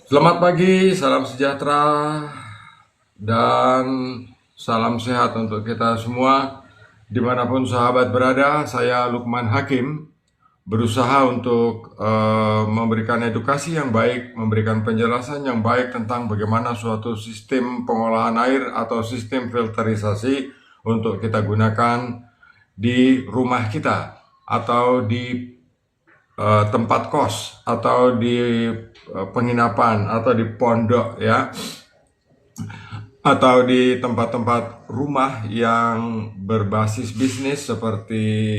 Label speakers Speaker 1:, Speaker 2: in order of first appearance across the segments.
Speaker 1: Selamat pagi, salam sejahtera, dan salam sehat untuk kita semua. Dimanapun sahabat berada, saya Lukman Hakim berusaha untuk memberikan edukasi yang baik, memberikan penjelasan yang baik tentang bagaimana suatu sistem pengolahan air atau sistem filterisasi untuk kita gunakan di rumah kita atau di tempat kos atau di penginapan atau di pondok ya, atau di tempat-tempat rumah yang berbasis bisnis seperti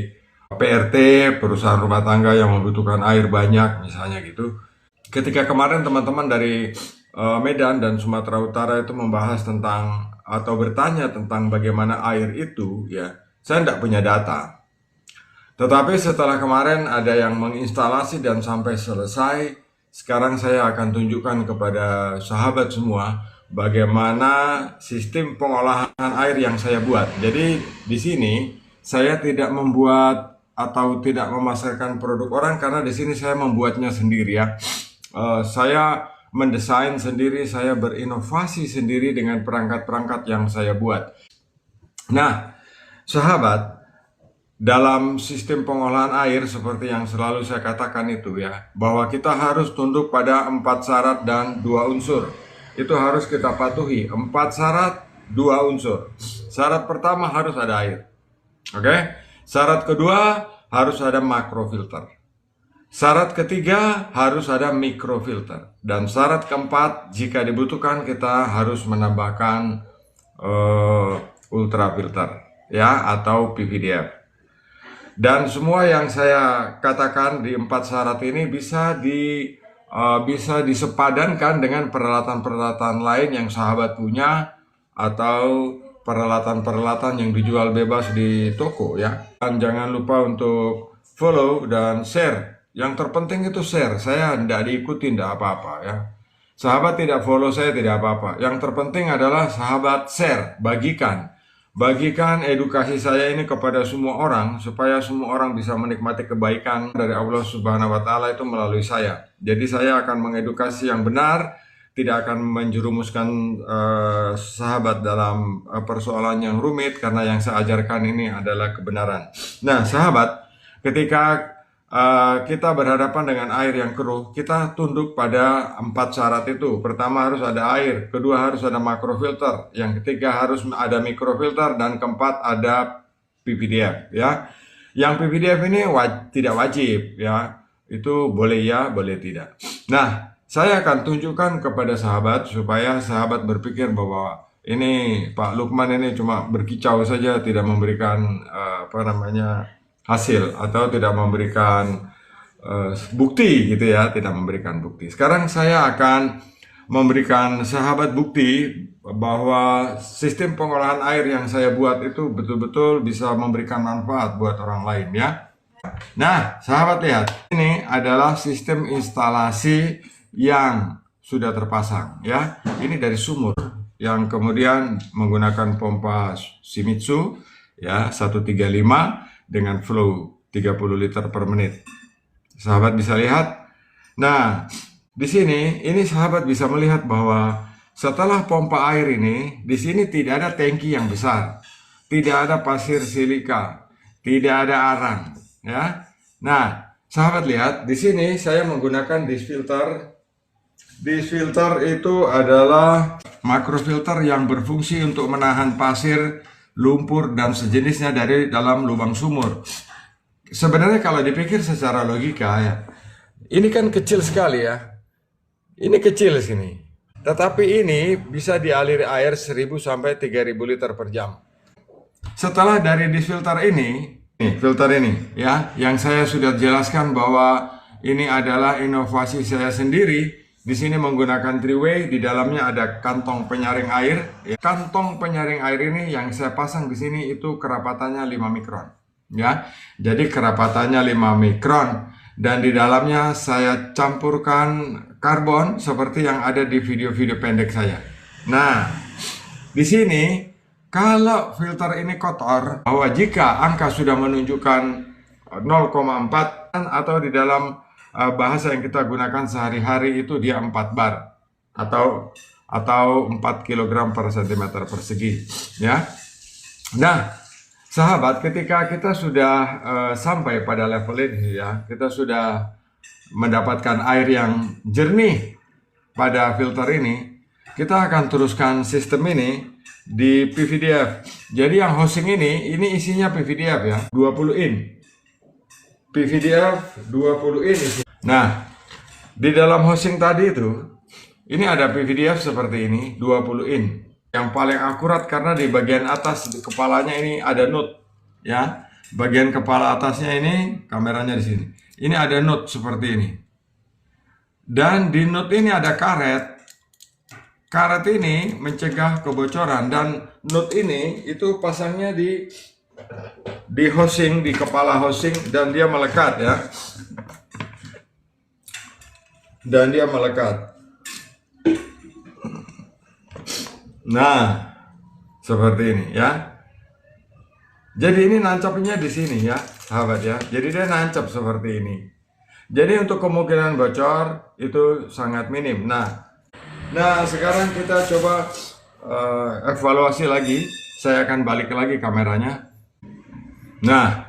Speaker 1: PRT, perusahaan rumah tangga yang membutuhkan air banyak misalnya gitu. Ketika kemarin teman-teman dari Medan dan Sumatera Utara itu membahas tentang atau bertanya tentang bagaimana air itu ya, saya tidak punya data. Tetapi setelah kemarin ada yang menginstalasi dan sampai selesai, sekarang saya akan tunjukkan kepada sahabat semua bagaimana sistem pengolahan air yang saya buat. Jadi di sini saya tidak membuat atau tidak memasarkan produk orang karena di sini saya membuatnya sendiri ya. Saya mendesain sendiri, saya berinovasi sendiri dengan perangkat-perangkat yang saya buat. Nah, sahabat, dalam sistem pengolahan air seperti yang selalu saya katakan itu ya, bahwa kita harus tunduk pada 4 syarat dan 2 unsur. Itu harus kita patuhi, 4 syarat, 2 unsur. Syarat pertama harus ada air. Oke? Syarat kedua harus ada makrofilter. Syarat ketiga harus ada mikrofilter. Dan syarat keempat, jika dibutuhkan kita harus menambahkan ultrafilter ya, atau PVDF. Dan semua yang saya katakan di 4 syarat ini bisa disepadankan dengan peralatan-peralatan lain yang sahabat punya atau peralatan-peralatan yang dijual bebas di toko ya. Dan jangan lupa untuk follow dan share. Yang terpenting itu share. Saya tidak diikuti, tidak apa-apa ya. Sahabat tidak follow saya tidak apa-apa. Yang terpenting adalah sahabat share, bagikan. Bagikan edukasi saya ini kepada semua orang supaya semua orang bisa menikmati kebaikan dari Allah Subhanahu wa taala itu melalui saya. Jadi saya akan mengedukasi yang benar, tidak akan menjerumuskan sahabat dalam persoalan yang rumit karena yang saya ajarkan ini adalah kebenaran. Nah, sahabat, ketika kita berhadapan dengan air yang keruh, kita tunduk pada 4 syarat itu. Pertama harus ada air, kedua harus ada makrofilter, yang ketiga harus ada mikrofilter, dan keempat ada PVDF ya. Yang PVDF ini tidak wajib ya, itu boleh ya, boleh tidak. Nah, saya akan tunjukkan kepada sahabat supaya sahabat berpikir bahwa ini Pak Lukman ini cuma berkicau saja, tidak memberikan hasil atau tidak memberikan bukti gitu ya, tidak memberikan bukti. Sekarang saya akan memberikan sahabat bukti bahwa sistem pengolahan air yang saya buat itu betul-betul bisa memberikan manfaat buat orang lain ya. Nah, sahabat lihat, ini adalah sistem instalasi yang sudah terpasang ya. Ini dari sumur yang kemudian menggunakan pompa Shimizu ya 135 dengan flow 30 liter per menit. Sahabat bisa lihat. Nah, di sini ini sahabat bisa melihat bahwa setelah pompa air ini, di sini tidak ada tangki yang besar, tidak ada pasir silika, tidak ada arang, ya. Nah, sahabat lihat, di sini saya menggunakan dish filter. Dish filter itu adalah makrofilter yang berfungsi untuk menahan pasir, lumpur, dan sejenisnya dari dalam lubang sumur. Sebenarnya kalau dipikir secara logika ya, ini kan kecil sekali ya. Ini kecil sini. Tetapi ini bisa dialiri air 1000 sampai 3000 liter per jam. Setelah dari dish filter ini, filter ini ya, yang saya sudah jelaskan bahwa ini adalah inovasi saya sendiri. Di sini menggunakan 3-way, di dalamnya ada kantong penyaring air. Kantong penyaring air ini yang saya pasang di sini itu kerapatannya 5 mikron. Ya, jadi kerapatannya 5 mikron, dan di dalamnya saya campurkan karbon seperti yang ada di video-video pendek saya. Nah, di sini kalau filter ini kotor, bahwa jika angka sudah menunjukkan 0,4 atau di dalam bahasa yang kita gunakan sehari-hari itu dia 4 bar. atau 4 kg per cm persegi, ya. Nah, sahabat, ketika kita sudah sampai pada level ini, ya, kita sudah mendapatkan air yang jernih pada filter ini, kita akan teruskan sistem ini di PVDF. Jadi yang housing ini isinya PVDF, ya, 20 in. PVDF 20 in isi. Nah, di dalam housing tadi itu, ini ada PVDF seperti ini, 20 in. Yang paling akurat karena di bagian atas kepalanya ini ada nut, ya. Bagian kepala atasnya ini, kameranya di sini. Ini ada nut seperti ini. Dan di nut ini ada karet. Karet ini mencegah kebocoran, dan nut ini itu pasangnya di housing, di kepala housing, dan dia melekat, ya. Dan dia melekat. Nah, seperti ini, ya. Jadi ini nancapnya di sini, ya, sahabat, ya. Jadi dia nancap seperti ini. Jadi untuk kemungkinan bocor itu sangat minim. Nah, sekarang kita coba evaluasi lagi. Saya akan balik lagi kameranya. Nah,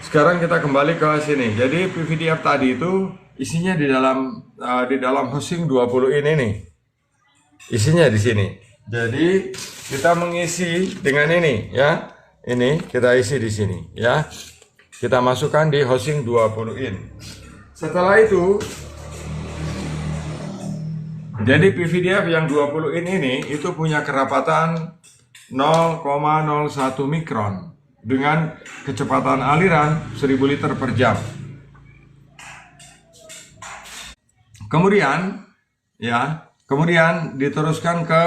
Speaker 1: sekarang kita kembali ke sini. Jadi PVDF tadi itu isinya di dalam housing 20 ini. Isinya di sini. Jadi kita mengisi dengan ini, ya. Ini kita isi di sini, ya. Kita masukkan di housing 20 in. Setelah itu, jadi PVDF yang 20 in ini itu punya kerapatan 0,01 mikron dengan kecepatan aliran 1000 liter per jam. Kemudian, ya, diteruskan ke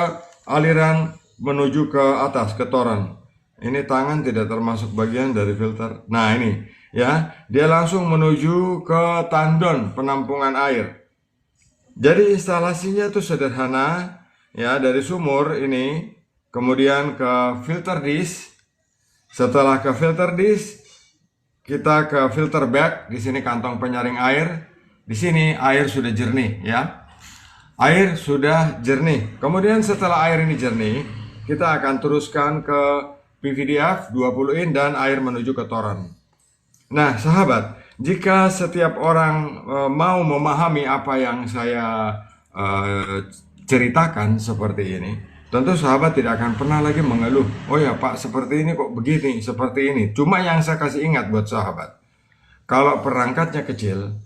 Speaker 1: aliran menuju ke atas, ke toren. Ini tangan tidak termasuk bagian dari filter. Nah, ini, ya, dia langsung menuju ke tandon penampungan air. Jadi instalasinya itu sederhana, ya, dari sumur ini, kemudian ke filter dish. Setelah ke filter dish, kita ke filter bag. Di sini kantong penyaring air. Di sini air sudah jernih, ya. Air sudah jernih. Kemudian setelah air ini jernih, kita akan teruskan ke PVDF 20 in dan air menuju ke toren. Nah, sahabat, jika setiap orang mau memahami apa yang saya ceritakan seperti ini, tentu sahabat tidak akan pernah lagi mengeluh. Oh ya Pak, seperti ini kok begini, seperti ini. Cuma yang saya kasih ingat buat sahabat, kalau perangkatnya kecil,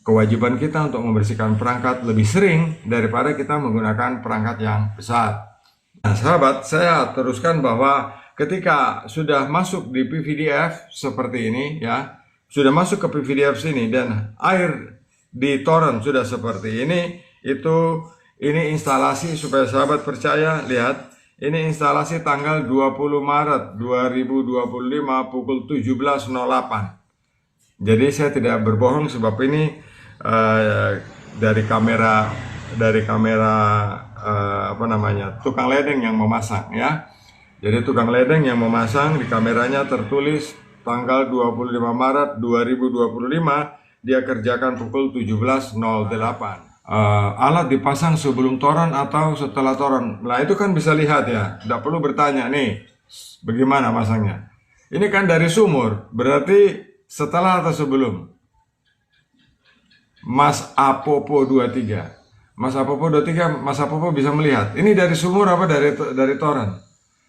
Speaker 1: kewajiban kita untuk membersihkan perangkat lebih sering daripada kita menggunakan perangkat yang besar. Nah, sahabat, saya teruskan bahwa ketika sudah masuk di PVDF seperti ini, ya, sudah masuk ke PVDF sini dan air di toren sudah seperti ini, ini instalasi supaya sahabat percaya. Lihat, ini instalasi tanggal 20 Maret 2025 pukul 17.08. Jadi saya tidak berbohong sebab ini dari kamera tukang ledeng yang memasang, ya. Jadi tukang ledeng yang memasang, di kameranya tertulis tanggal 25 Maret 2025, dia kerjakan pukul 17.08. Alat dipasang sebelum toren atau setelah toren. Nah, itu kan bisa lihat, ya. Tidak perlu bertanya nih bagaimana masangnya. Ini kan dari sumur, berarti setelah atau sebelum. Mas Apopo 23. Mas Apopo 23, Mas Apopo bisa melihat. Ini dari sumur apa dari toren?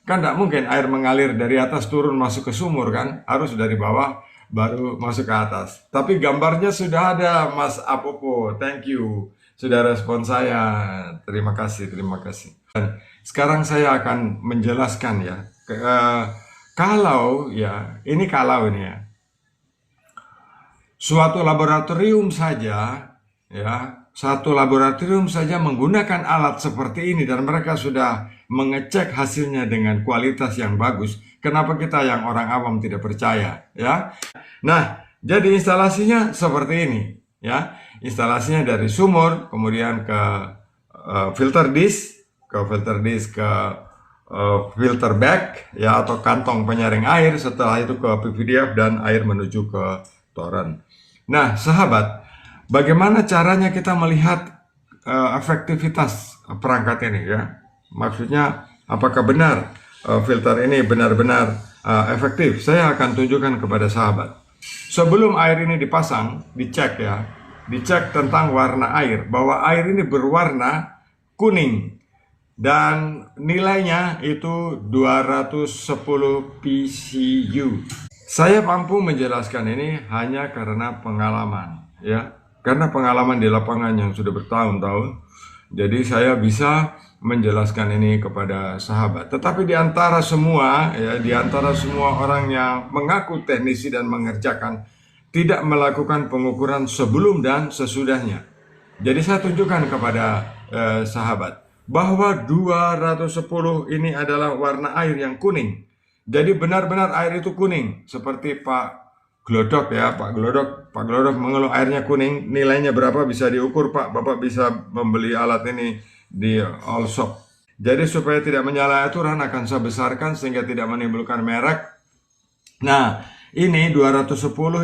Speaker 1: Kan tidak mungkin air mengalir dari atas turun masuk ke sumur, kan? Harus dari bawah baru masuk ke atas. Tapi gambarnya sudah ada, Mas Apopo. Thank you. Sudah respon saya. Terima kasih, terima kasih. Dan sekarang saya akan menjelaskan, ya. Kalau ya, suatu laboratorium saja, ya, satu laboratorium saja menggunakan alat seperti ini dan mereka sudah mengecek hasilnya dengan kualitas yang bagus. Kenapa kita yang orang awam tidak percaya, ya? Nah, jadi instalasinya seperti ini, ya. Instalasinya dari sumur, kemudian ke filter dish, ke filter bag, ya, atau kantong penyaring air. Setelah itu ke PVDF dan air menuju ke toren. Nah, sahabat, bagaimana caranya kita melihat efektivitas perangkat ini ya. Maksudnya apakah benar filter ini benar-benar efektif? Saya akan tunjukkan kepada sahabat. Sebelum air ini dipasang, dicek ya. Dicek tentang warna air, bahwa air ini berwarna kuning dan nilainya itu 210 PCU. Saya mampu menjelaskan ini hanya karena pengalaman ya. Karena pengalaman di lapangan yang sudah bertahun-tahun. Jadi saya bisa menjelaskan ini kepada sahabat. Tetapi di antara semua ya, di antara semua orang yang mengaku teknisi dan mengerjakan, tidak melakukan pengukuran sebelum dan sesudahnya. Jadi saya tunjukkan kepada sahabat bahwa 210 ini adalah warna air yang kuning. Jadi benar-benar air itu kuning, seperti Pak Glodok ya, Pak Glodok mengeluh airnya kuning, nilainya berapa bisa diukur Pak, Bapak bisa membeli alat ini di all shop. Jadi supaya tidak menyalahi aturan akan saya besarkan sehingga tidak menimbulkan merek. Nah, ini 210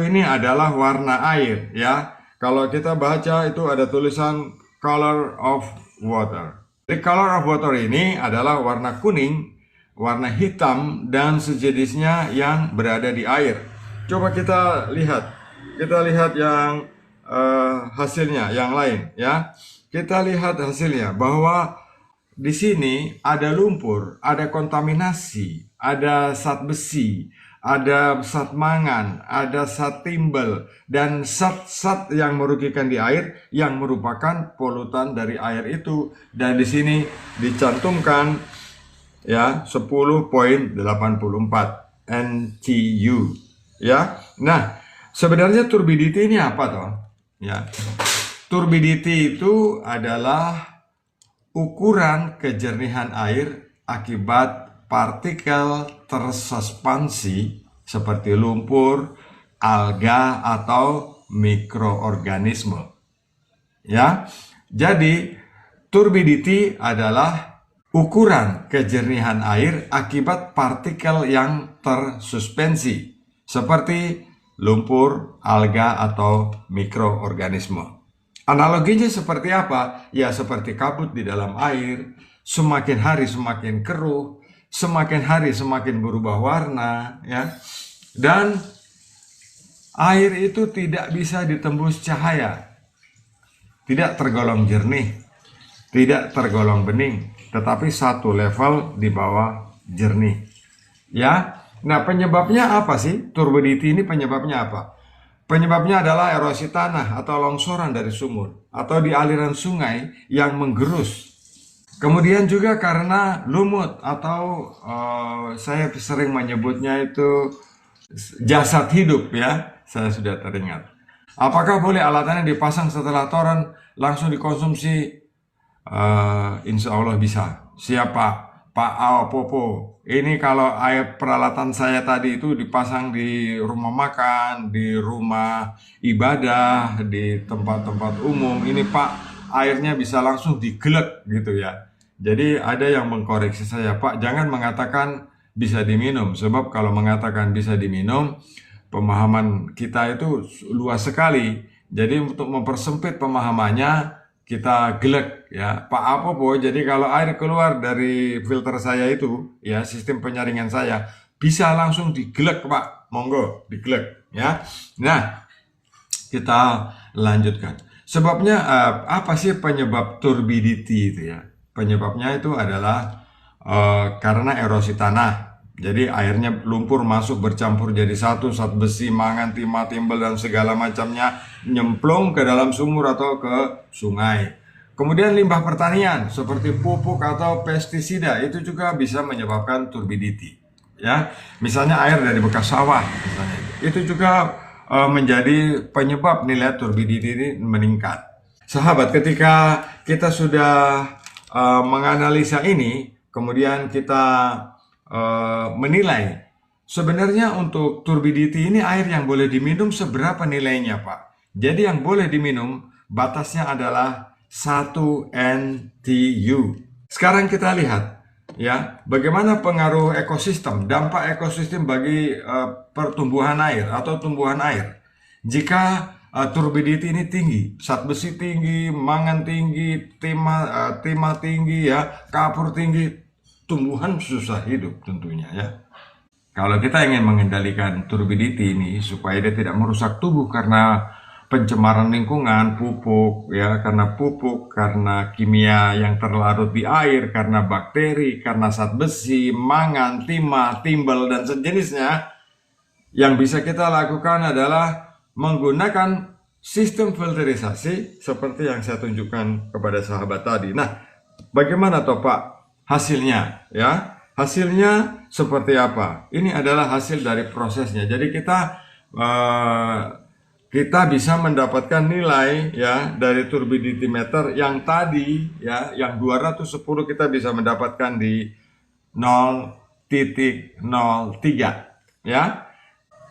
Speaker 1: ini adalah warna air ya. Kalau kita baca itu ada tulisan color of water. The color of water ini adalah warna kuning, warna hitam dan sejenisnya yang berada di air. Coba kita lihat yang hasilnya yang lain ya. Kita lihat hasilnya bahwa di sini ada lumpur, ada kontaminasi, ada zat besi, ada zat mangan, ada zat timbel, dan zat-zat yang merugikan di air yang merupakan polutan dari air itu. Dan di sini dicantumkan ya 10.84 NTU ya. Nah, sebenarnya turbidity ini apa toh? Ya. Turbidity itu adalah ukuran kejernihan air akibat partikel tersuspansi seperti lumpur, alga, atau mikroorganisme. Ya, jadi turbidity adalah ukuran kejernihan air akibat partikel yang tersuspensi seperti lumpur, alga, atau mikroorganisme. Analoginya seperti apa? Ya seperti kabut di dalam air, semakin hari semakin keruh, semakin hari semakin berubah warna, ya. Dan air itu tidak bisa ditembus cahaya, tidak tergolong jernih, tidak tergolong bening, tetapi satu level di bawah jernih. Ya, nah penyebabnya apa sih? Turbidity ini penyebabnya apa? Penyebabnya adalah erosi tanah atau longsoran dari sumur atau di aliran sungai yang menggerus. Kemudian juga karena lumut atau saya sering menyebutnya itu jasad hidup ya. Saya sudah teringat. Apakah boleh alatannya dipasang setelah toren langsung dikonsumsi? Insya Allah bisa. Siapa? Pak Popo. Ini kalau air peralatan saya tadi itu dipasang di rumah makan, di rumah ibadah, di tempat-tempat umum. Ini Pak, airnya bisa langsung digelek gitu ya. Jadi ada yang mengkoreksi saya, Pak, jangan mengatakan bisa diminum. Sebab kalau mengatakan bisa diminum, pemahaman kita itu luas sekali. Jadi untuk mempersempit pemahamannya, kita gelek ya Pak Apopo. Jadi kalau air keluar dari filter saya itu ya, sistem penyaringan saya bisa langsung digelek Pak, monggo digelek ya. Nah, kita lanjutkan. Sebabnya apa sih penyebab turbidity itu ya? Penyebabnya itu adalah karena erosi tanah. Jadi airnya lumpur masuk bercampur jadi satu, zat besi, mangan, timah, timbel, dan segala macamnya nyemplung ke dalam sumur atau ke sungai. Kemudian limbah pertanian seperti pupuk atau pestisida itu juga bisa menyebabkan turbidity. Ya, misalnya air dari bekas sawah, misalnya itu juga menjadi penyebab nilai turbidity ini meningkat. Sahabat, ketika kita sudah menganalisa ini, kemudian kita menilai sebenarnya untuk turbidity ini air yang boleh diminum seberapa nilainya Pak. Jadi yang boleh diminum batasnya adalah 1 NTU. Sekarang kita lihat ya bagaimana pengaruh ekosistem, dampak ekosistem bagi pertumbuhan air atau tumbuhan air. Jika turbidity ini tinggi, zat besi tinggi, mangan tinggi, timah tinggi ya, kapur tinggi, tumbuhan susah hidup tentunya ya. Kalau kita ingin mengendalikan turbidity ini supaya dia tidak merusak tubuh karena pencemaran lingkungan, pupuk ya, karena kimia yang terlarut di air, karena bakteri, karena zat besi, mangan, timah, timbel dan sejenisnya, yang bisa kita lakukan adalah menggunakan sistem filterisasi seperti yang saya tunjukkan kepada sahabat tadi. Nah, bagaimana toh Pak hasilnya ya? Hasilnya seperti apa? Ini adalah hasil dari prosesnya. Jadi kita bisa mendapatkan nilai ya dari turbidity meter yang tadi ya, yang 210 kita bisa mendapatkan di 0,03 ya.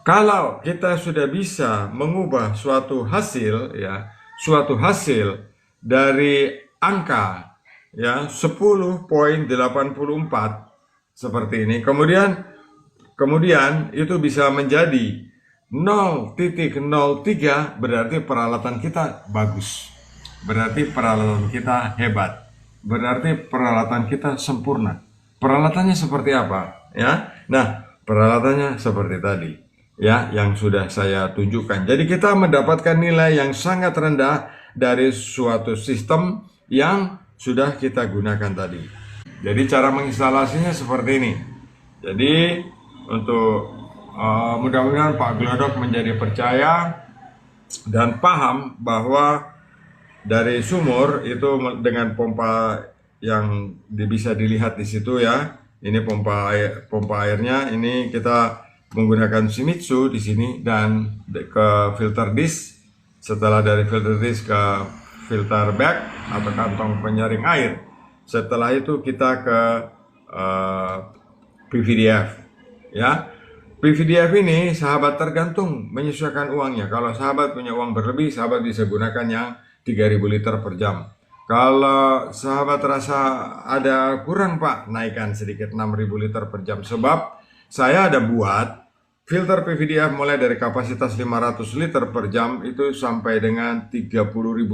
Speaker 1: Kalau kita sudah bisa mengubah suatu hasil ya, suatu hasil dari angka ya 10,84 seperti ini, kemudian itu bisa menjadi 0,03, berarti peralatan kita bagus, berarti peralatan kita hebat, berarti peralatan kita sempurna. Peralatannya seperti apa ya? Nah, peralatannya seperti tadi ya, yang sudah saya tunjukkan. Jadi kita mendapatkan nilai yang sangat rendah dari suatu sistem yang sudah kita gunakan tadi. Jadi cara menginstalasinya seperti ini. Jadi untuk mudah-mudahan Pak Glodok menjadi percaya dan paham bahwa dari sumur itu dengan pompa yang bisa dilihat di situ ya. Ini pompa airnya. Ini kita menggunakan Shimizu di sini dan ke filter disk. Setelah dari filter disk ke filter bag atau kantong penyaring air. Setelah itu kita ke PVDF ya. PVDF ini sahabat tergantung menyesuaikan uangnya. Kalau sahabat punya uang berlebih, sahabat bisa gunakan yang 3000 liter per jam. Kalau sahabat rasa ada kurang Pak, naikkan sedikit 6000 liter per jam. Sebab saya ada buat filter PVDF mulai dari kapasitas 500 liter per jam itu sampai dengan 30.000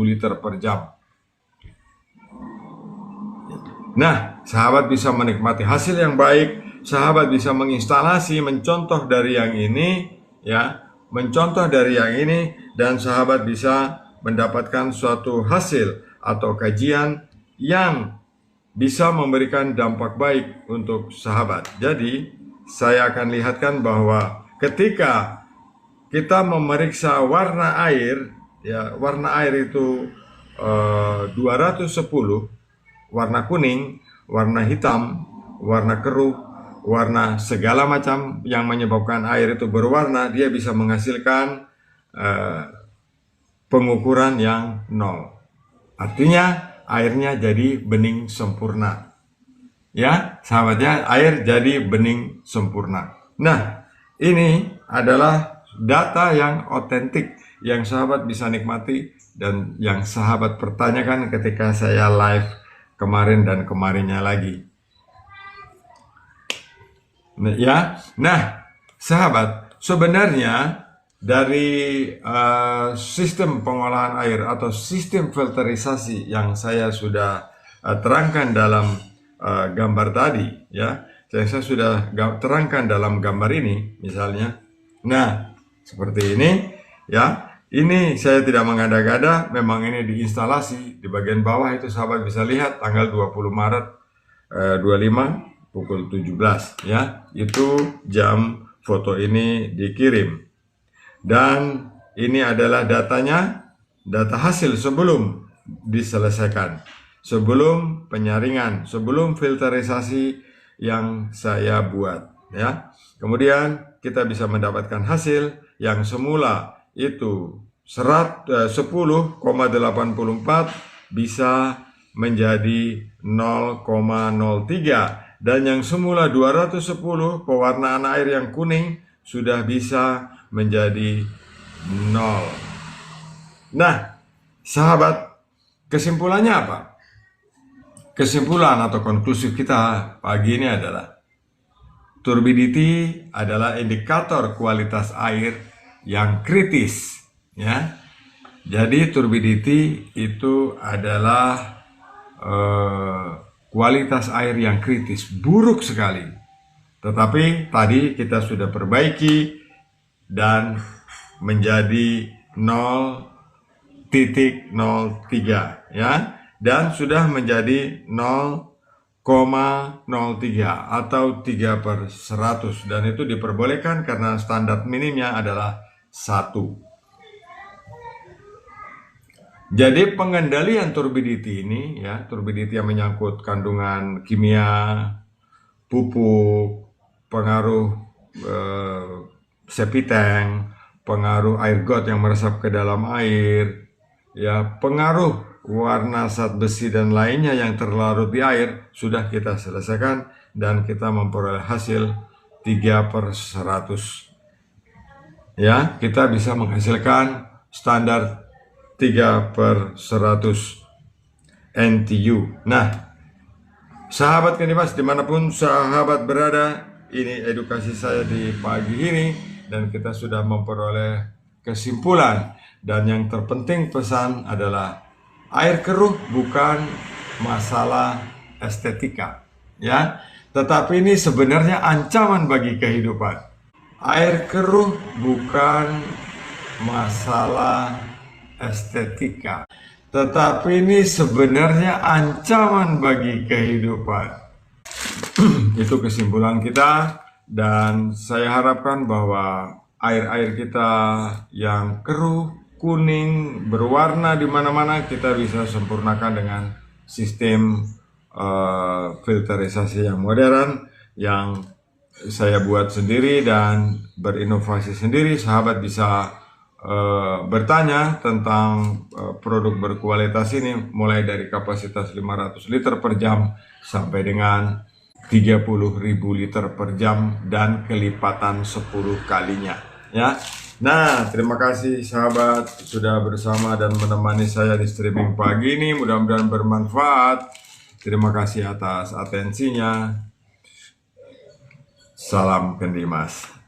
Speaker 1: liter per jam. Nah, sahabat bisa menikmati hasil yang baik, sahabat bisa menginstalasi, mencontoh dari yang ini, ya, mencontoh dari yang ini, dan sahabat bisa mendapatkan suatu hasil atau kajian yang bisa memberikan dampak baik untuk sahabat. Jadi, saya akan lihatkan bahwa ketika kita memeriksa warna air, ya, warna air itu 210, warna kuning, warna hitam, warna keruh, warna segala macam yang menyebabkan air itu berwarna, dia bisa menghasilkan pengukuran yang 0. Artinya airnya jadi bening sempurna. Ya, sahabatnya, air jadi bening sempurna. Nah, ini adalah data yang otentik yang sahabat bisa nikmati dan yang sahabat pertanyakan ketika saya live kemarin dan kemarinnya lagi. Ya, nah, sahabat, sebenarnya dari sistem pengolahan air atau sistem filterisasi yang saya sudah terangkan dalam gambar tadi, ya, saya sudah terangkan dalam gambar ini, misalnya. Nah, seperti ini, ya. Ini saya tidak mengada-gada, memang ini diinstalasi di bagian bawah itu sahabat bisa lihat tanggal 20 Maret 25 pukul 17 ya. Itu jam foto ini dikirim. Dan ini adalah datanya, data hasil sebelum diselesaikan, sebelum penyaringan, sebelum filterisasi yang saya buat ya. Kemudian kita bisa mendapatkan hasil yang semula itu 10,84 bisa menjadi 0,03, dan yang semula 210 pewarnaan air yang kuning sudah bisa menjadi 0. Nah, sahabat, kesimpulannya apa? Kesimpulan atau konklusi kita pagi ini adalah turbidity adalah indikator kualitas air yang kritis, ya. Jadi turbidity itu adalah kualitas air yang kritis, buruk sekali. Tetapi tadi kita sudah perbaiki dan menjadi 0,03 ya, dan sudah menjadi 0,03 atau 3/100, dan itu diperbolehkan karena standar minimnya adalah 1. Jadi pengendalian turbidity ini ya, turbidity yang menyangkut kandungan kimia, pupuk, pengaruh septic tank, pengaruh air got yang meresap ke dalam air, ya, pengaruh warna zat besi dan lainnya yang terlarut di air sudah kita selesaikan dan kita memperoleh hasil 3/100. Ya, kita bisa menghasilkan standar 3/100 NTU. Nah, sahabat Kenimas dimanapun sahabat berada, ini edukasi saya di pagi ini dan kita sudah memperoleh kesimpulan. Dan yang terpenting pesan adalah air keruh bukan masalah estetika, ya, tetapi ini sebenarnya ancaman bagi kehidupan. Air keruh bukan masalah estetika, tetapi ini sebenarnya ancaman bagi kehidupan. Itu kesimpulan kita, dan saya harapkan bahwa air-air kita yang keruh, kuning, berwarna di mana-mana kita bisa sempurnakan dengan sistem filterisasi yang modern yang saya buat sendiri dan berinovasi sendiri. Sahabat bisa bertanya tentang produk berkualitas ini mulai dari kapasitas 500 liter per jam sampai dengan 30.000 liter per jam dan kelipatan 10 kalinya, ya. Nah, terima kasih sahabat sudah bersama dan menemani saya di streaming pagi ini, mudah-mudahan bermanfaat. Terima kasih atas atensinya. Salam Kenimas.